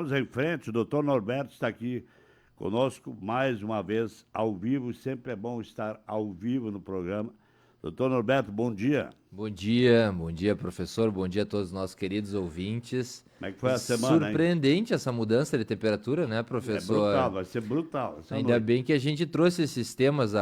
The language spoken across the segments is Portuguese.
Vamos em frente, o doutor Norberto está aqui conosco mais uma vez ao vivo. Sempre é bom estar ao vivo no programa. Doutor Norberto, bom dia. Bom dia, professor, bom dia a todos os nossos queridos ouvintes. Como é que foi a semana, hein? Surpreendente essa mudança de temperatura, né, É brutal, professor? vai ser brutal essa Ainda noite. bem que a gente trouxe esses temas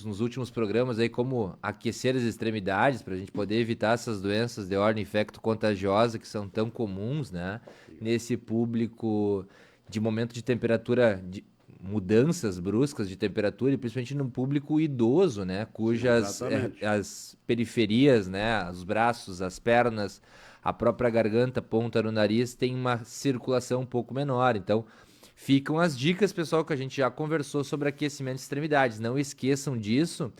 nos últimos programas aí, como aquecer as extremidades, para a gente poder evitar essas doenças de ordem infecto-contagiosa que são tão comuns, né? Nesse público de momento de temperatura, de mudanças bruscas de temperatura, e principalmente no público idoso, né? Cujas Exatamente. as periferias, né? Os braços, as pernas, a própria garganta, ponta no nariz, tem uma circulação um pouco menor. Então, ficam as dicas, pessoal, que a gente já conversou sobre aquecimento de extremidades. Não esqueçam disso.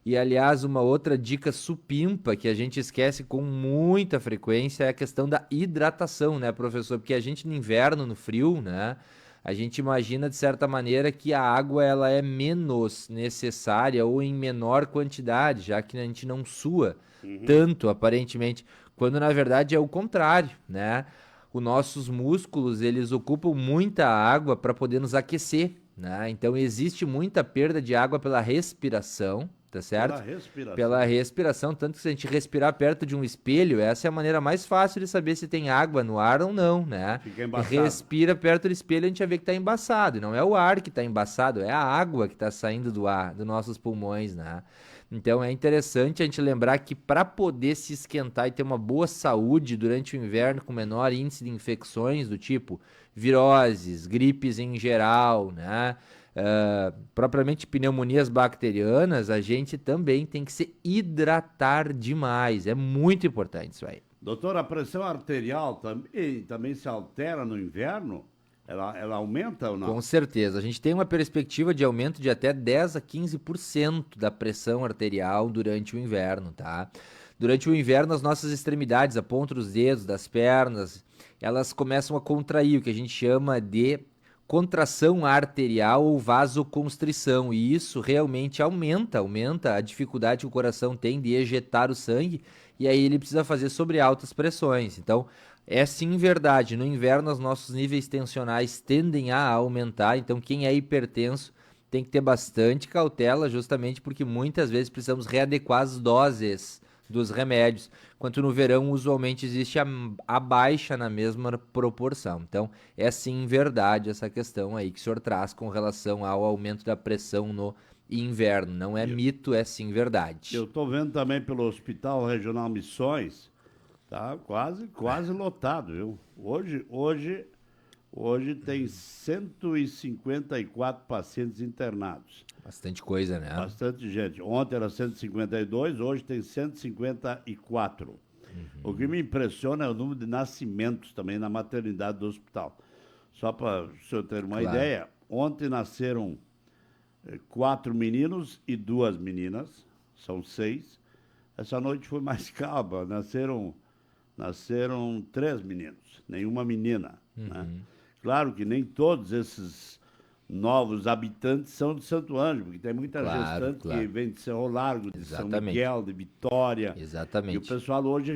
E, aliás, uma outra dica supimpa que a gente esquece com muita frequência é a questão da hidratação, né, professor? Porque a gente no inverno, no frio, né, a gente imagina de certa maneira que a água ela é menos necessária ou em menor quantidade, já que a gente não sua tanto, aparentemente, quando na verdade é o contrário, né? Os nossos músculos, eles ocupam muita água para poder nos aquecer, né? Então existe muita perda de água pela respiração, tá Pela certo? Pela respiração. respiração, tanto que se a gente respirar perto de um espelho, essa é a maneira mais fácil de saber se tem água no ar ou não, né? Fica embaçado. Respira perto do espelho, a gente vai ver que tá embaçado, e não é o ar que tá embaçado, é a água que tá saindo do ar, dos nossos pulmões, né? Então é interessante a gente lembrar que para poder se esquentar e ter uma boa saúde durante o inverno com menor índice de infecções do tipo viroses, gripes em geral, né? Propriamente pneumonias bacterianas, a gente também tem que se hidratar demais. É muito importante isso aí. Doutor, a pressão arterial também se altera no inverno? Ela aumenta ou Com não? certeza. A gente tem uma perspectiva de aumento de até 10 a 15% da pressão arterial durante o inverno, tá? Durante o inverno, as nossas extremidades, a ponta dos dedos, das pernas, elas começam a contrair, o que a gente chama de contração arterial ou vasoconstrição, e isso realmente aumenta a dificuldade que o coração tem de ejetar o sangue, e aí ele precisa fazer sobre altas pressões. Então, é sim verdade, no inverno os nossos níveis tensionais tendem a aumentar, então quem é hipertenso tem que ter bastante cautela, justamente porque muitas vezes precisamos readequar as doses dos remédios, enquanto no verão usualmente existe a baixa na mesma proporção. Então, é sim verdade essa questão aí que o senhor traz com relação ao aumento da pressão no inverno. Não é Eu mito, é sim verdade. estou vendo também pelo Hospital Regional Missões, tá quase lotado, viu? Hoje tem 154 pacientes internados. Bastante coisa, né? Bastante gente. Ontem era 152, hoje tem 154. O que me impressiona é o número de nascimentos também na maternidade do hospital. Só para o senhor ter uma Claro. ideia, ontem nasceram 4 meninos e 2 meninas, são 6. Essa noite foi mais calma, nasceram 3 meninos, nenhuma menina, né? Claro que nem todos esses novos habitantes são de Santo Ângelo, porque tem muita Claro, gestante que claro. vem de Cerro Largo, de São Exatamente. Miguel, de Vitória, e o Exatamente. pessoal hoje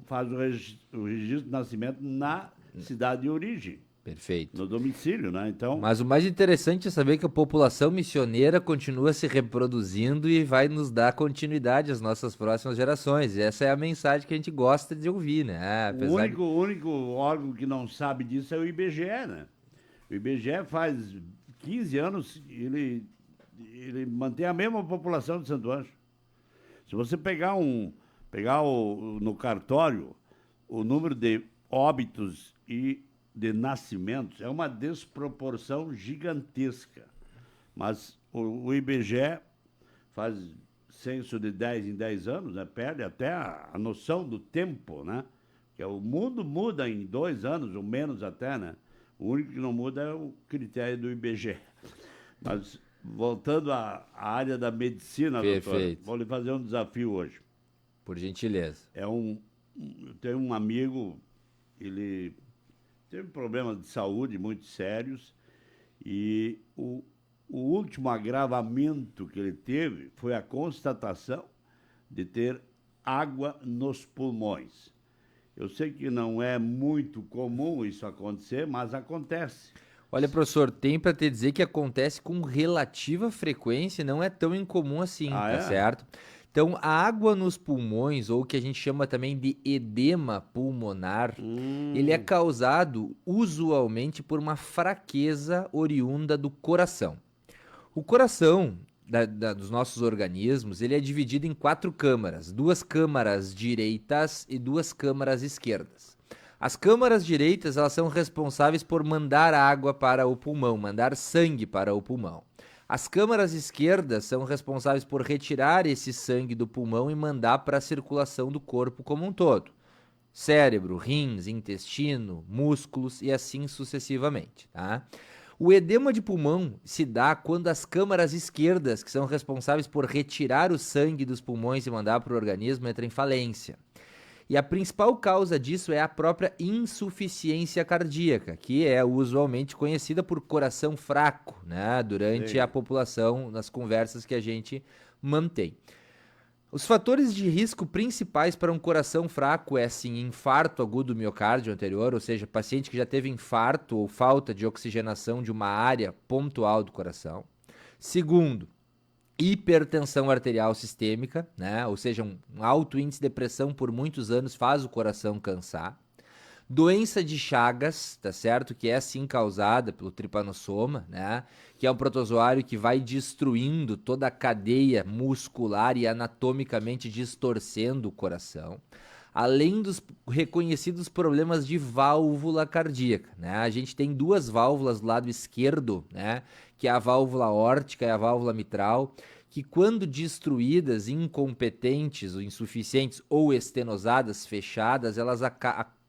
faz o registro de nascimento na cidade de origem, Perfeito. no domicílio, né? Então, Mas o mais interessante é saber que a população missioneira continua se reproduzindo e vai nos dar continuidade às nossas próximas gerações. E essa é a mensagem que a gente gosta de ouvir, né? o Apesar de. único órgão que não sabe disso é o IBGE, né? O IBGE faz 15 anos, ele mantém a mesma população de Santo Ângelo. Se você no cartório o número de óbitos e de nascimentos, é uma desproporção gigantesca. Mas o IBGE faz censo de 10 em 10 anos, né? Perde até a noção do tempo, né? Que o mundo muda em 2 anos, ou menos até, né? O único que não muda é o critério do IBGE. Mas, voltando à área da medicina, doutor, Perfeito. vou lhe fazer um desafio hoje. Por gentileza. Eu tenho um amigo, ele teve problemas de saúde muito sérios e o último agravamento que ele teve foi a constatação de ter água nos pulmões. Eu sei que não é muito comum isso acontecer, mas acontece. Olha, professor, tem para te dizer que acontece com relativa frequência, não é tão incomum assim, Ah, tá é? certo? Então, a água nos pulmões, ou o que a gente chama também de edema pulmonar, ele é Hum, causado usualmente por uma fraqueza oriunda do coração. O coração dos nossos organismos, ele é dividido em 4 câmaras, 2 câmaras direitas e 2 câmaras esquerdas. As câmaras direitas, elas são responsáveis por mandar água para o pulmão, mandar sangue para o pulmão. As câmaras esquerdas são responsáveis por retirar esse sangue do pulmão e mandar para a circulação do corpo como um todo. Cérebro, rins, intestino, músculos e assim sucessivamente, tá? O edema de pulmão se dá quando as câmaras esquerdas, que são responsáveis por retirar o sangue dos pulmões e mandar para o organismo, entram em falência. E a principal causa disso é a própria insuficiência cardíaca, que é usualmente conhecida por coração fraco, né, durante a sei. população, nas conversas que a gente mantém. Os fatores de risco principais para um coração fraco é, sim, infarto agudo do miocárdio anterior, ou seja, paciente que já teve infarto ou falta de oxigenação de uma área pontual do coração. Segundo, hipertensão arterial sistêmica, né? Ou seja, um alto índice de pressão por muitos anos faz o coração cansar. Doença de Chagas, tá certo? Que é sim causada pelo tripanossoma, né? Que é um protozoário que vai destruindo toda a cadeia muscular e anatomicamente distorcendo o coração. Além dos reconhecidos problemas de válvula cardíaca, né? A gente tem 2 válvulas do lado esquerdo, né? Que é a válvula aórtica e a válvula mitral, que quando destruídas, incompetentes ou insuficientes ou estenosadas, fechadas, elas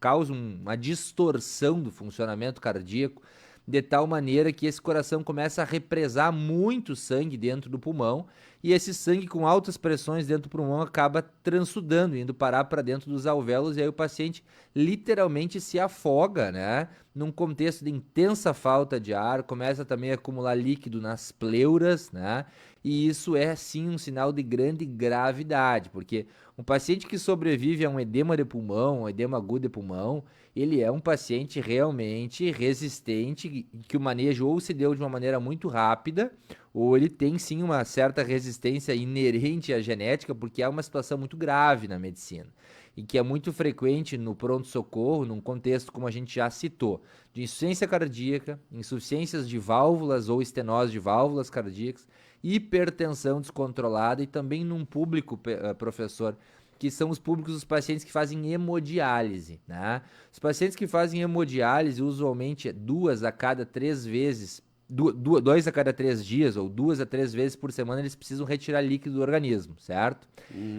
causam uma distorção do funcionamento cardíaco, de tal maneira que esse coração começa a represar muito sangue dentro do pulmão, e esse sangue com altas pressões dentro do pulmão acaba transudando, indo parar para dentro dos alvéolos, e aí o paciente literalmente se afoga, né? Num contexto de intensa falta de ar, começa também a acumular líquido nas pleuras, né? E isso é sim um sinal de grande gravidade, porque um paciente que sobrevive a um edema de pulmão, um edema agudo de pulmão, ele é um paciente realmente resistente, que o manejo ou se deu de uma maneira muito rápida, ou ele tem sim uma certa resistência inerente à genética, porque é uma situação muito grave na medicina. E que é muito frequente no pronto-socorro, num contexto como a gente já citou, de insuficiência cardíaca, insuficiências de válvulas ou estenose de válvulas cardíacas, hipertensão descontrolada e também num público, professor, que são os públicos dos pacientes que fazem hemodiálise, né? Os pacientes que fazem hemodiálise, usualmente 2 a cada 3 vezes, 2 a cada 3 dias ou 2 a 3 vezes por semana, eles precisam retirar líquido do organismo, certo?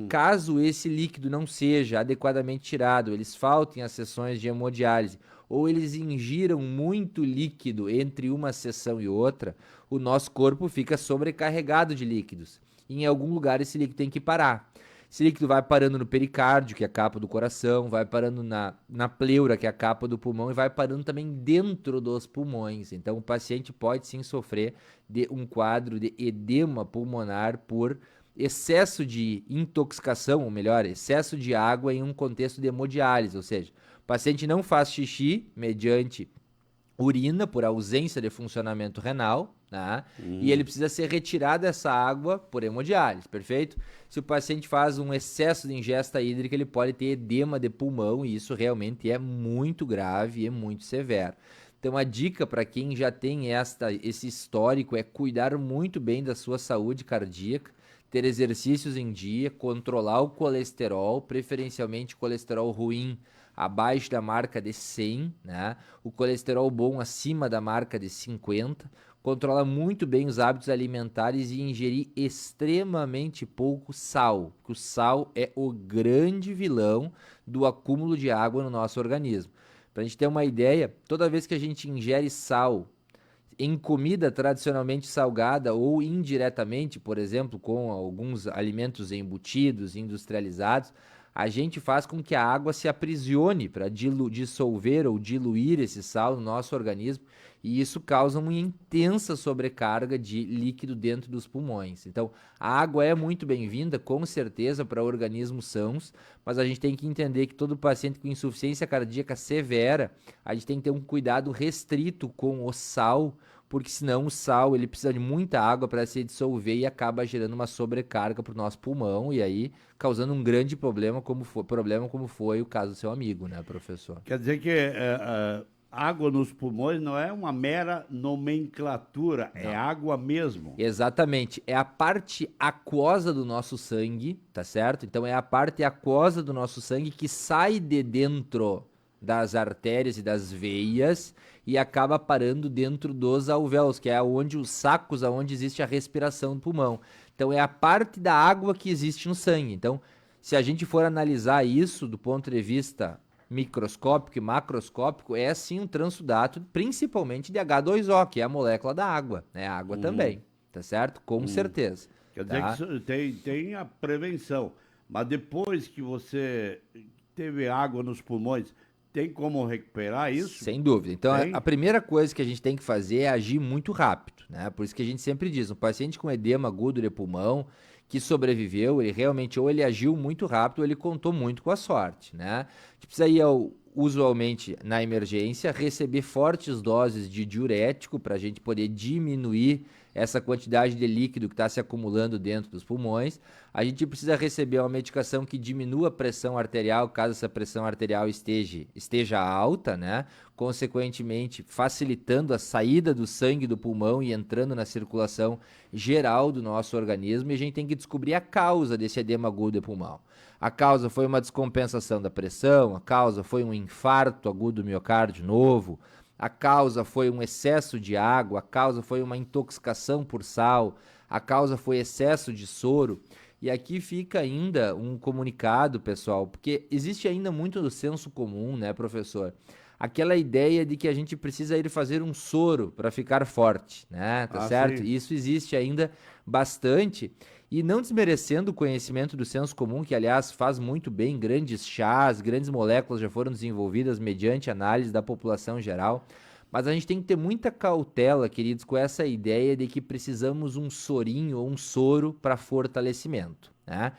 Caso esse líquido não seja adequadamente tirado, eles faltem às sessões de hemodiálise ou eles ingiram muito líquido entre uma sessão e outra, o nosso corpo fica sobrecarregado de líquidos. E em algum lugar esse líquido tem que parar. Esse líquido vai parando no pericárdio, que é a capa do coração, vai parando na pleura, que é a capa do pulmão, e vai parando também dentro dos pulmões. Então, o paciente pode sim sofrer de um quadro de edema pulmonar por excesso de intoxicação, ou melhor, excesso de água em um contexto de hemodiálise, ou seja, o paciente não faz xixi mediante urina por ausência de funcionamento renal, né? E ele precisa ser retirado dessa água por hemodiálise, perfeito? Se o paciente faz um excesso de ingesta hídrica, ele pode ter edema de pulmão e isso realmente é muito grave e é muito severo. Então a dica para quem já tem esse histórico é cuidar muito bem da sua saúde cardíaca, ter exercícios em dia, controlar o colesterol, preferencialmente colesterol ruim abaixo da marca de 100, né? O colesterol bom acima da marca de 50, controla muito bem os hábitos alimentares e ingerir extremamente pouco sal, porque o sal é o grande vilão do acúmulo de água no nosso organismo. Para a gente ter uma ideia, toda vez que a gente ingere sal em comida tradicionalmente salgada ou indiretamente, por exemplo, com alguns alimentos embutidos, industrializados, a gente faz com que a água se aprisione para dissolver ou diluir esse sal no nosso organismo, e isso causa uma intensa sobrecarga de líquido dentro dos pulmões. Então, a água é muito bem-vinda, com certeza, para organismos sãos, mas a gente tem que entender que todo paciente com insuficiência cardíaca severa, a gente tem que ter um cuidado restrito com o sal, porque senão o sal ele precisa de muita água para se dissolver e acaba gerando uma sobrecarga para o nosso pulmão e aí causando um grande problema como foi o caso do seu amigo, né, professor? Quer dizer que água nos pulmões não é uma mera nomenclatura, não. É água mesmo. Exatamente, é a parte aquosa do nosso sangue, tá certo? Então é a parte aquosa do nosso sangue que sai de dentro das artérias e das veias e acaba parando dentro dos alvéolos, que é onde os sacos, onde existe a respiração do pulmão. Então é a parte da água que existe no sangue. Então, se a gente for analisar isso do ponto de vista microscópico e macroscópico, é sim um transudato, principalmente de H2O, que é a molécula da água, né? A água também, tá certo? Com certeza. Quer dizer que isso tem a prevenção, mas depois que você teve água nos pulmões, tem como recuperar isso? Sem dúvida. Então, a primeira coisa que a gente tem que fazer é agir muito rápido, né? Por isso que a gente sempre diz, um paciente com edema agudo de pulmão que sobreviveu, ele realmente ou ele agiu muito rápido ou ele contou muito com a sorte, né? A gente precisa ir usualmente na emergência, receber fortes doses de diurético para a gente poder diminuir essa quantidade de líquido que está se acumulando dentro dos pulmões. A gente precisa receber uma medicação que diminua a pressão arterial, caso essa pressão arterial esteja alta, né? Consequentemente, facilitando a saída do sangue do pulmão e entrando na circulação geral do nosso organismo. E a gente tem que descobrir a causa desse edema agudo de pulmão. A causa foi uma descompensação da pressão, a causa foi um infarto agudo do miocárdio novo, a causa foi um excesso de água, a causa foi uma intoxicação por sal, a causa foi excesso de soro. E aqui fica ainda um comunicado, pessoal, porque existe ainda muito do senso comum, né, professor? Aquela ideia de que a gente precisa ir fazer um soro para ficar forte, né? Tá certo? Sim. Isso existe ainda bastante. E não desmerecendo o conhecimento do senso comum, que aliás faz muito bem, grandes chás, grandes moléculas já foram desenvolvidas mediante análise da população geral, mas a gente tem que ter muita cautela, queridos, com essa ideia de que precisamos um sorinho ou um soro para fortalecimento, né?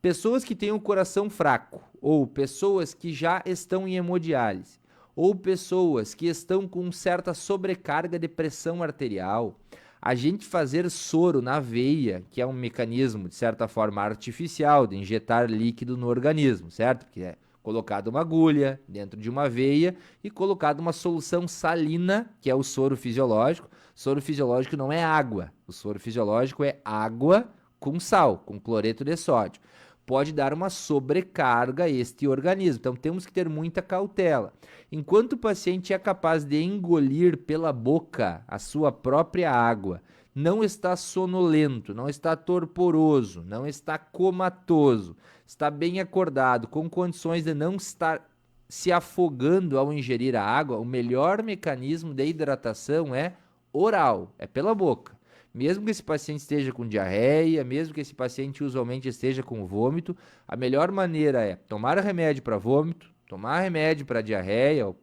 Pessoas que têm um coração fraco, ou pessoas que já estão em hemodiálise, ou pessoas que estão com certa sobrecarga de pressão arterial, a gente fazer soro na veia, que é um mecanismo, de certa forma, artificial de injetar líquido no organismo, certo? Porque é colocado uma agulha dentro de uma veia e colocado uma solução salina, que é o soro fisiológico. Soro fisiológico não é água, o soro fisiológico é água com sal, com cloreto de sódio. Pode dar uma sobrecarga a este organismo, então temos que ter muita cautela. Enquanto o paciente é capaz de engolir pela boca a sua própria água, não está sonolento, não está torporoso, não está comatoso, está bem acordado, com condições de não estar se afogando ao ingerir a água, o melhor mecanismo de hidratação é oral, é pela boca. Mesmo que esse paciente esteja com diarreia, mesmo que esse paciente usualmente esteja com vômito, a melhor maneira é tomar remédio para vômito, tomar remédio para diarreia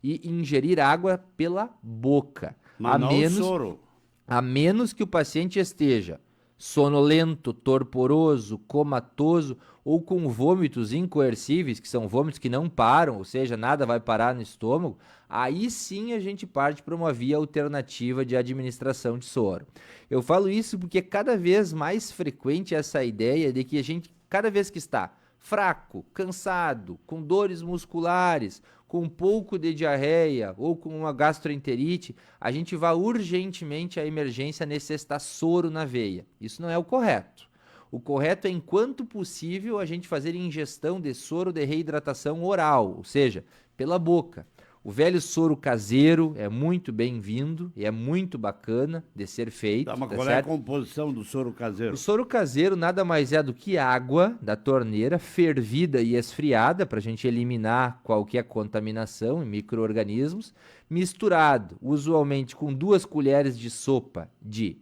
e ingerir água pela boca. Mas não soro. A menos que o paciente esteja sonolento, torporoso, comatoso ou com vômitos incoercíveis, que são vômitos que não param, ou seja, nada vai parar no estômago, aí sim a gente parte para uma via alternativa de administração de soro. Eu falo isso porque é cada vez mais frequente essa ideia de que a gente, cada vez que está fraco, cansado, com dores musculares, com um pouco de diarreia ou com uma gastroenterite, a gente vai urgentemente à emergência necessitar soro na veia. Isso não é o correto. O correto é, enquanto possível, a gente fazer ingestão de soro de reidratação oral, ou seja, pela boca. O velho soro caseiro é muito bem-vindo e é muito bacana de ser feito. Tá, mas qual é a composição do soro caseiro? O soro caseiro nada mais é do que água da torneira fervida e esfriada para a gente eliminar qualquer contaminação e micro-organismos, misturado usualmente com 2 colheres de sopa de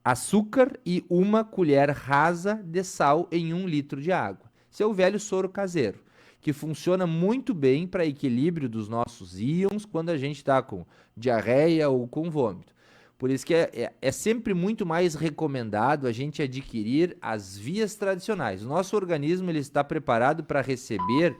açúcar e 1 colher rasa de sal em 1 litro de água. Esse é o velho soro caseiro, que funciona muito bem para equilíbrio dos nossos íons quando a gente está com diarreia ou com vômito. Por isso que é sempre muito mais recomendado a gente adquirir as vias tradicionais. O nosso organismo ele está preparado para receber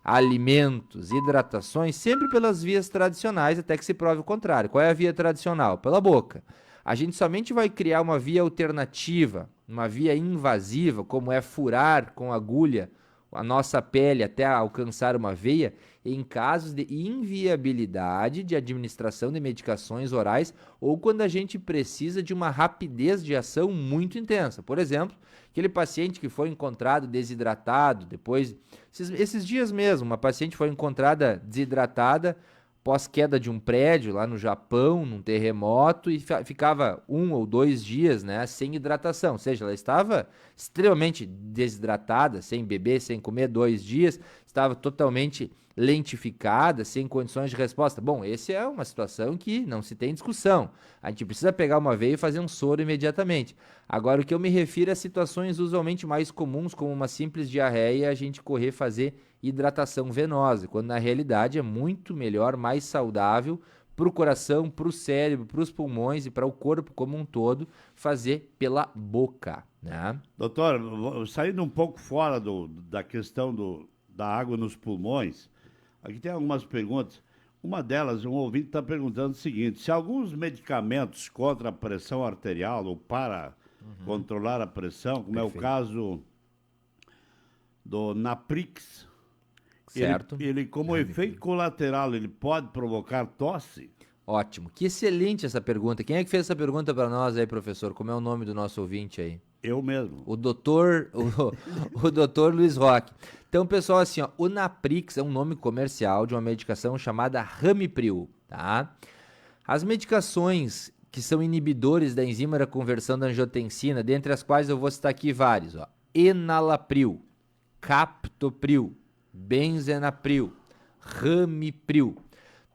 alimentos, hidratações, sempre pelas vias tradicionais, até que se prove o contrário. Qual é a via tradicional? Pela boca. A gente somente vai criar uma via alternativa, uma via invasiva, como é furar com agulha a nossa pele até alcançar uma veia, em casos de inviabilidade de administração de medicações orais ou quando a gente precisa de uma rapidez de ação muito intensa. Por exemplo, aquele paciente que foi encontrado desidratado, depois, esses dias mesmo, uma paciente foi encontrada desidratada pós-queda de um prédio lá no Japão, num terremoto, e ficava 1 ou 2 dias, né, sem hidratação, ou seja, ela estava extremamente desidratada, sem beber, sem comer 2 dias, estava totalmente lentificada, sem condições de resposta. Bom, essa é uma situação que não se tem discussão. A gente precisa pegar uma veia e fazer um soro imediatamente. Agora, o que eu me refiro a situações usualmente mais comuns, como uma simples diarreia, a gente correr fazer hidratação venosa, quando na realidade é muito melhor, mais saudável para o coração, para o cérebro, para os pulmões e para o corpo como um todo, fazer pela boca, né? Doutor, saindo um pouco fora da questão da água nos pulmões, aqui tem algumas perguntas. Uma delas, um ouvinte está perguntando o seguinte: se alguns medicamentos contra a pressão arterial ou para controlar a pressão, como Perfeito. é o caso do Naprix, Certo. ele como efeito colateral, ele pode provocar tosse? Ótimo. Que excelente essa pergunta. Quem é que fez essa pergunta para nós aí, professor? Como é o nome do nosso ouvinte aí? Eu mesmo. O doutor Luiz Roque. Então, pessoal, assim, ó, o Naprix é um nome comercial de uma medicação chamada Ramipril, tá? As medicações que são inibidores da enzima da conversão da angiotensina, dentre as quais eu vou citar aqui vários, ó: Enalapril, Captopril, Benzenapril, Ramipril.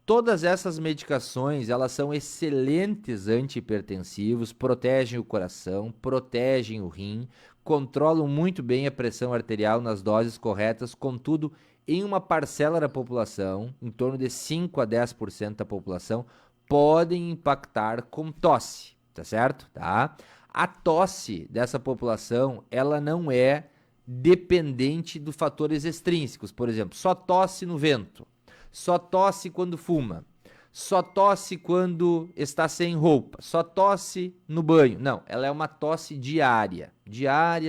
Todas essas medicações, elas são excelentes antihipertensivos, protegem o coração, protegem o rim, controlam muito bem a pressão arterial nas doses corretas, contudo, em uma parcela da população, em torno de 5 a 10% da população, podem impactar com tosse, tá certo? Tá? A tosse dessa população, ela não é dependente de fatores extrínsecos, por exemplo, só tosse no vento, só tosse quando fuma, só tosse quando está sem roupa, só tosse no banho. Não, ela é uma tosse diária,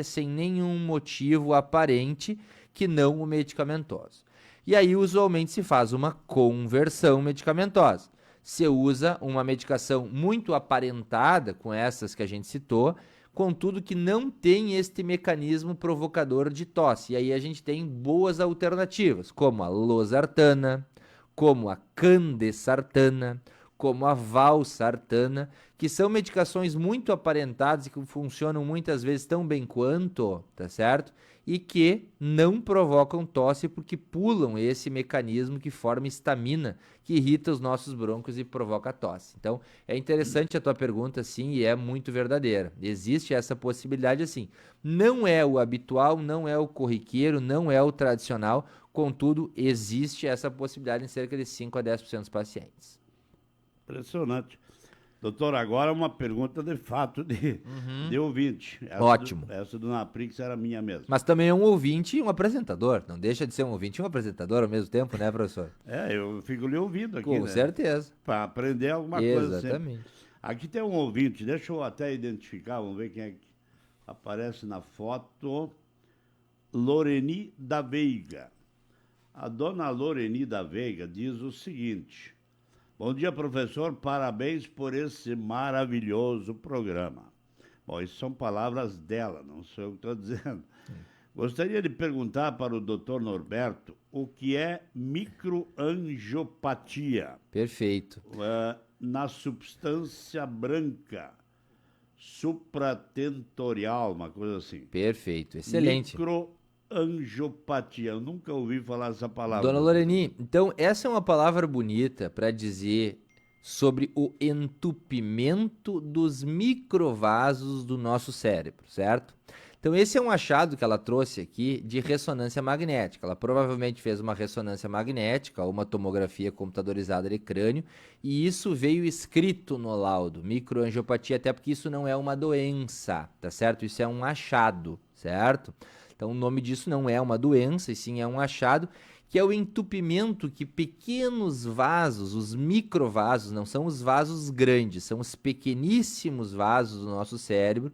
sem nenhum motivo aparente que não o medicamentoso. E aí, usualmente, se faz uma conversão medicamentosa. Se usa uma medicação muito aparentada, com essas que a gente citou, contudo que não tem este mecanismo provocador de tosse. E aí a gente tem boas alternativas, como a losartana, como a candesartana, como a valsartana, que são medicações muito aparentadas e que funcionam muitas vezes tão bem quanto, tá certo? E que não provocam tosse porque pulam esse mecanismo que forma histamina, que irrita os nossos brônquios e provoca tosse. Então, é interessante a tua pergunta, sim, e é muito verdadeira. Existe essa possibilidade, assim. Não é o habitual, não é o corriqueiro, não é o tradicional, contudo, existe essa possibilidade em cerca de 5 a 10% dos pacientes. Impressionante. Doutor, agora uma pergunta de fato de ouvinte. Ótimo. Essa do Naprix era minha mesmo. Mas também é um ouvinte e um apresentador. Não deixa de ser um ouvinte e um apresentador ao mesmo tempo, né, professor? Eu fico lhe ouvindo aqui, Com certeza. Para aprender alguma coisa. Exatamente. Aqui tem um ouvinte, deixa eu até identificar, vamos ver quem é que aparece na foto. Loreni da Veiga. A dona Loreni da Veiga diz o seguinte: bom dia, professor, parabéns por esse maravilhoso programa. Bom, isso são palavras dela, não sou eu que estou dizendo. Gostaria de perguntar para o doutor Norberto o que é microangiopatia. Perfeito. Na substância branca, supratentorial, uma coisa assim. Perfeito, excelente. Microangiopatia, eu nunca ouvi falar essa palavra. Dona Loreni, então essa é uma palavra bonita para dizer sobre o entupimento dos microvasos do nosso cérebro, certo? Então esse é um achado que ela trouxe aqui de ressonância magnética. Ela provavelmente fez uma ressonância magnética ou uma tomografia computadorizada de crânio e isso veio escrito no laudo, microangiopatia, até porque isso não é uma doença, tá certo? Isso é um achado, certo? Então o nome disso não é uma doença, e sim é um achado, que é o entupimento que pequenos vasos, os microvasos, não são os vasos grandes, são os pequeníssimos vasos do nosso cérebro,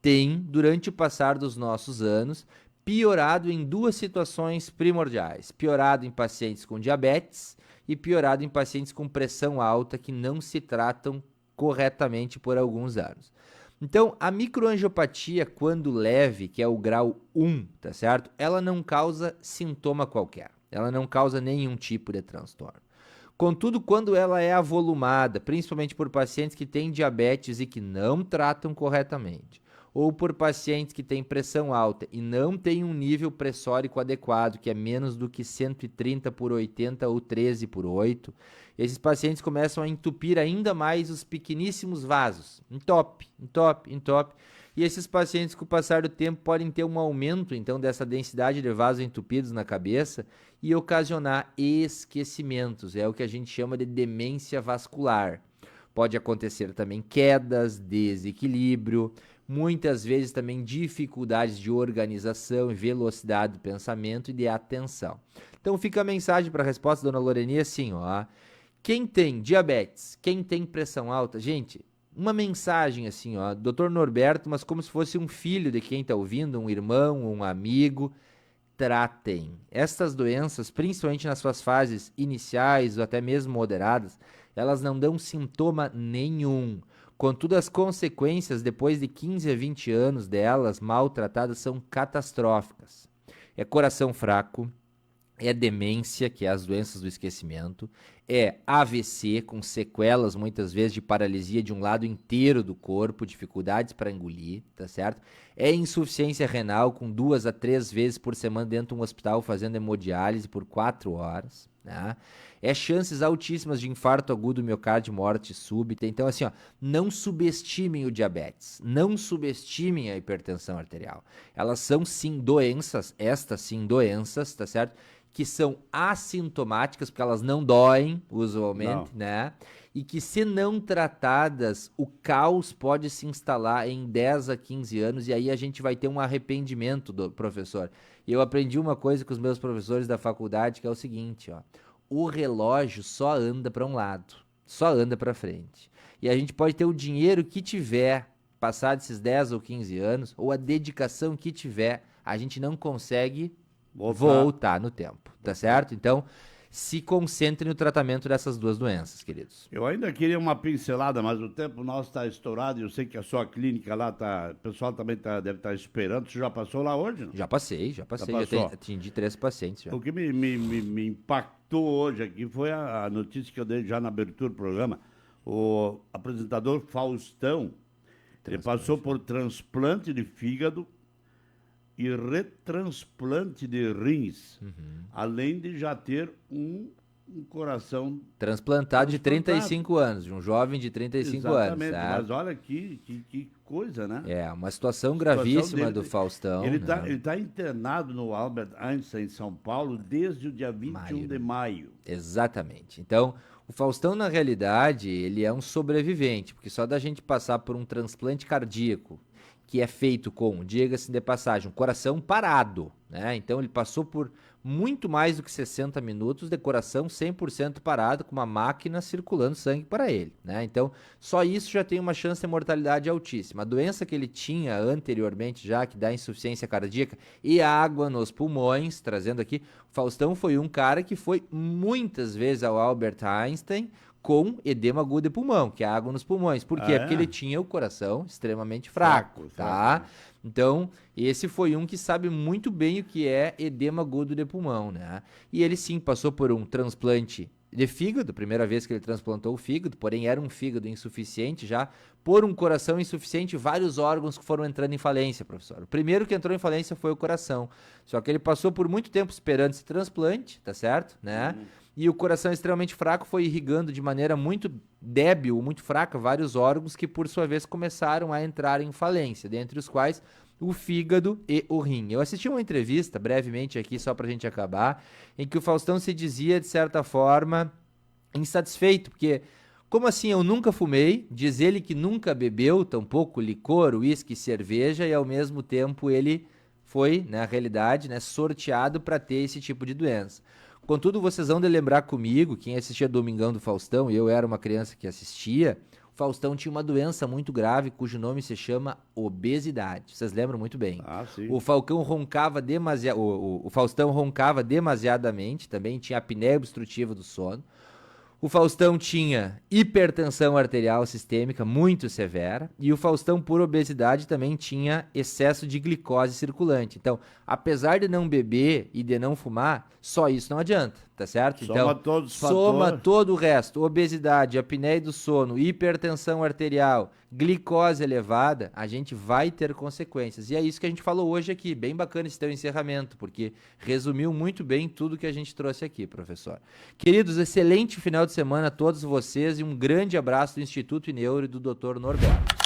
tem, durante o passar dos nossos anos, piorado em duas situações primordiais. Piorado em pacientes com diabetes e piorado em pacientes com pressão alta que não se tratam corretamente por alguns anos. Então, a microangiopatia, quando leve, que é o grau 1, tá certo? Ela não causa sintoma qualquer. Ela não causa nenhum tipo de transtorno. Contudo, quando ela é avolumada, principalmente por pacientes que têm diabetes e que não tratam corretamente, ou por pacientes que têm pressão alta e não têm um nível pressórico adequado, que é menos do que 130 por 80 ou 13 por 8, esses pacientes começam a entupir ainda mais os pequeníssimos vasos. Entope, entope, entope. E esses pacientes, com o passar do tempo, podem ter um aumento, então, dessa densidade de vasos entupidos na cabeça e ocasionar esquecimentos. É o que a gente chama de demência vascular. Pode acontecer também quedas, desequilíbrio, muitas vezes também dificuldades de organização e velocidade do pensamento e de atenção. Então fica a mensagem para a resposta da dona Loreni assim, ó. Quem tem diabetes, quem tem pressão alta, gente, uma mensagem assim, ó, Dr. Norberto, mas como se fosse um filho de quem está ouvindo, um irmão, um amigo, tratem. Estas doenças, principalmente nas suas fases iniciais ou até mesmo moderadas, elas não dão sintoma nenhum. Contudo, as consequências depois de 15 a 20 anos delas maltratadas são catastróficas. É coração fraco, é demência, que é as doenças do esquecimento, é AVC, com sequelas muitas vezes de paralisia de um lado inteiro do corpo, dificuldades para engolir, tá certo? É insuficiência renal, com 2 a 3 vezes por semana dentro de um hospital fazendo hemodiálise por 4 horas, né? É chances altíssimas de infarto agudo, miocárdio, morte súbita. Então, assim, ó, não subestimem o diabetes, não subestimem a hipertensão arterial. Elas são sim doenças, estas sim doenças, tá certo? Que são assintomáticas, porque elas não doem, usualmente, né? E que, se não tratadas, o caos pode se instalar em 10 a 15 anos e aí a gente vai ter um arrependimento do professor. E eu aprendi uma coisa com os meus professores da faculdade, que é o seguinte, ó. O relógio só anda para um lado, só anda para frente. E a gente pode ter o dinheiro que tiver, passar desses 10 ou 15 anos, ou a dedicação que tiver, a gente não consegue voltar no tempo, tá certo? Então, se concentre no tratamento dessas duas doenças, queridos. Eu ainda queria uma pincelada, mas o tempo nosso está estourado e eu sei que a sua clínica lá tá, o pessoal também deve estar esperando. Você já passou lá hoje? Não? Já passei, já atendi 3 pacientes já. O que me impactou hoje aqui foi a notícia que eu dei já na abertura do programa. O apresentador Faustão, ele passou por transplante de fígado e retransplante de rins, além de já ter um coração transplantado de 35 anos, de um jovem de 35 anos. Exatamente, mas olha que coisa, né? É, uma situação gravíssima dele, do Faustão. Ele tá internado no Albert Einstein, em São Paulo, desde o dia 21 de maio. Exatamente. Então, o Faustão, na realidade, ele é um sobrevivente, porque só da gente passar por um transplante cardíaco, que é feito com, diga-se de passagem, um coração parado, né? Então ele passou por muito mais do que 60 minutos de coração 100% parado, com uma máquina circulando sangue para ele, né? Então, só isso já tem uma chance de mortalidade altíssima. A doença que ele tinha anteriormente já, que dá insuficiência cardíaca e água nos pulmões, trazendo aqui, o Faustão foi um cara que foi muitas vezes ao Albert Einstein com edema agudo de pulmão, que é água nos pulmões. Por quê? Porque ele tinha o coração extremamente fraco, tá? Então, esse foi um que sabe muito bem o que é edema agudo de pulmão, né? E ele sim passou por um transplante de fígado, primeira vez que ele transplantou o fígado, porém era um fígado insuficiente já, por um coração insuficiente, vários órgãos que foram entrando em falência, professor. O primeiro que entrou em falência foi o coração, só que ele passou por muito tempo esperando esse transplante, tá certo? Né? E o coração extremamente fraco foi irrigando de maneira muito débil, muito fraca, vários órgãos que, por sua vez, começaram a entrar em falência, dentre os quais o fígado e o rim. Eu assisti uma entrevista, brevemente aqui, só pra gente acabar, em que o Faustão se dizia, de certa forma, insatisfeito, porque como assim eu nunca fumei, diz ele que nunca bebeu, tampouco licor, uísque, cerveja, e ao mesmo tempo ele foi, na realidade, né, sorteado para ter esse tipo de doença. Contudo, vocês vão de lembrar comigo, quem assistia Domingão do Faustão, eu era uma criança que assistia, o Faustão tinha uma doença muito grave, cujo nome se chama obesidade. Vocês lembram muito bem. Ah, sim. O Faustão roncava demasiadamente, também tinha apneia obstrutiva do sono. O Faustão tinha hipertensão arterial sistêmica muito severa e o Faustão, por obesidade, também tinha excesso de glicose circulante. Então, apesar de não beber e de não fumar, só isso não adianta, tá certo? Soma então, todos os soma fatores. todo o resto, obesidade, apneia do sono, hipertensão arterial, glicose elevada, a gente vai ter consequências. E é isso que a gente falou hoje aqui. Bem bacana esse teu encerramento, porque resumiu muito bem tudo que a gente trouxe aqui, professor. Queridos, excelente final de semana a todos vocês e um grande abraço do Instituto Ineuro e do Dr. Norberto.